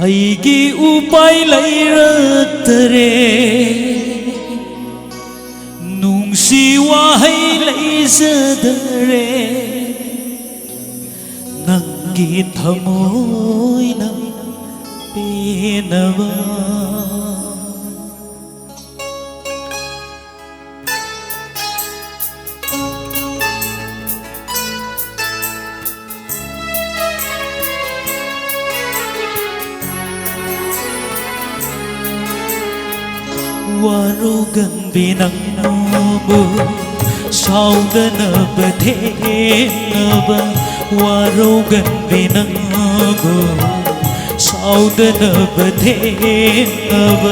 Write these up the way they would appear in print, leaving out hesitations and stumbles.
ꯑꯩꯒꯤ ꯎꯄꯥꯏ ꯂꯩꯔꯛꯇꯔꯦ ꯅꯨꯡꯁꯤ ꯋꯥꯍꯩ ꯂꯩꯖꯗꯔꯦ ꯅꯪꯒꯤ ꯊꯃꯣꯏꯅ ꯄꯦꯟꯅꯕ 와로간비 낭노부 사우다나바 대나바 와로간비 낭노부 사우다나바 대나바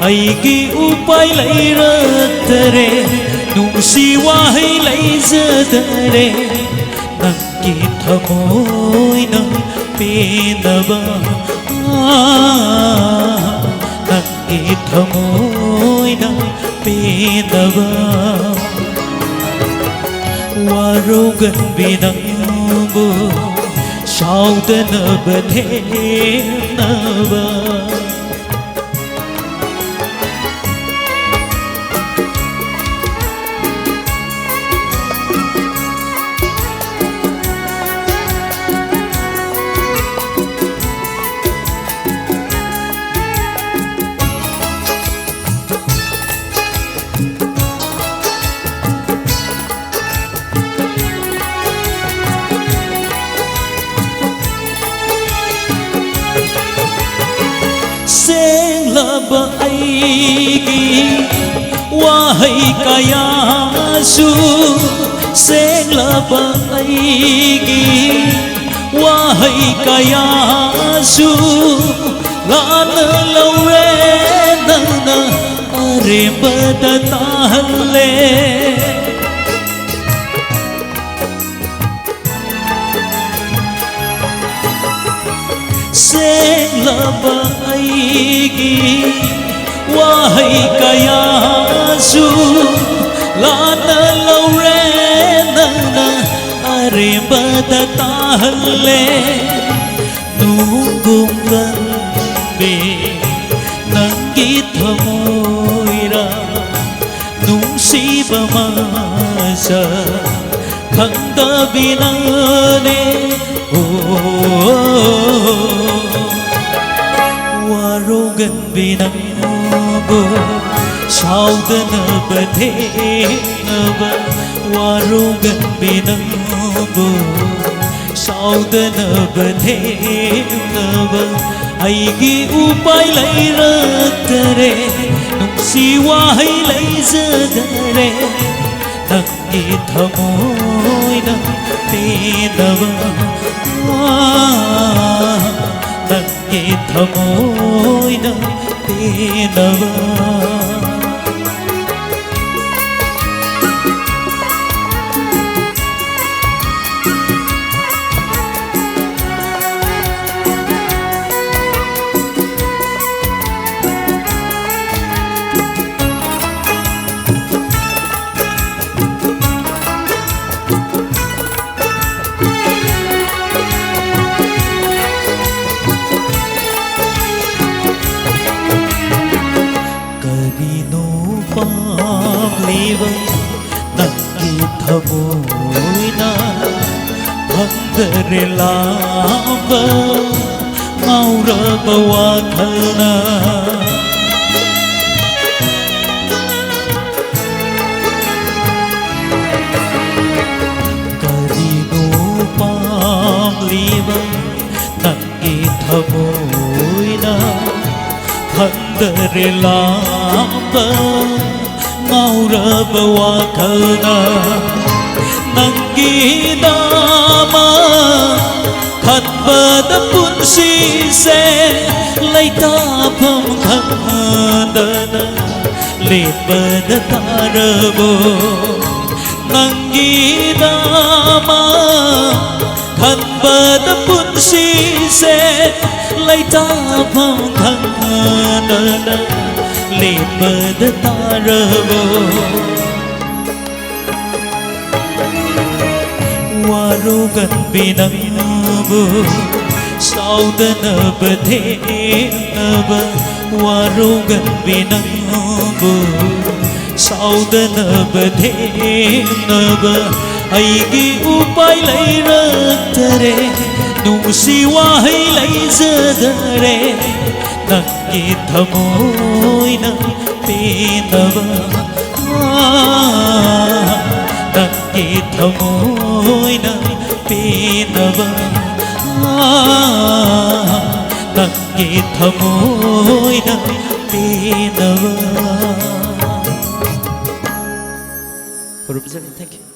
아이기 우파이 라이라타레 둥시와이 라이자다레 낭기 타모이나 빼나바 이 thầm पेनवा वारो गन बिनंगो साउदन बधेनवा सेंglaba aigi wahai kayasu senglaba aigi wahai kayasu lana laure nana are badatahle senglaba aigi wahai kayasu lana laure nana are badatahle nungum lambe nangi thamoira nungsiba masa khangdabinane वारोगन बिनंगो साउदन बधेनवा वारोगन बिनंगो साउदन बधेनवा आइगी उपाय लैरक्तरे नुंसी वाहै लैजदरे नंगी थमोइना पेनवा नंगे थमोइना पेनवा नंगी थमोइना भंगरे लाबा माउरबा वाखलना करिनो पामलीबा नंगी थमोइना भंगरे लाबा माउरबा वाखलना नंगी दामा खतबदा पुंसीसे लैताफम खंदना लेपदा तारबो नंगी दामा खतबदा पुंसीसे लैताफम खंदना लेपदा तारबो वारोगन बिनंगो ꯁꯥꯎꯗꯅꯕ ꯊꯦꯡꯅꯕ ꯋꯥꯔꯧꯒꯟꯕꯤꯅꯕꯨ ꯁꯥꯎꯗꯅꯕ ꯊꯦꯡꯅꯕ ꯑꯩꯒꯤ ꯎꯄꯥꯏ ꯂꯩꯔꯛꯇꯔꯦ ꯅꯨꯡꯁꯤ ꯋꯥꯍꯩ ꯂꯩꯖꯗꯔꯦ ꯅꯪꯒꯤ ꯊꯃꯣꯏꯅ ꯄꯦꯟꯅꯕ ꯅꯪꯒꯤ ꯊꯃꯣꯏꯅ ꯄꯦꯟꯅꯕ ꯅꯪꯒꯤ ꯊꯃꯣꯏꯅ ꯄꯦꯟꯅꯕ. Thank you.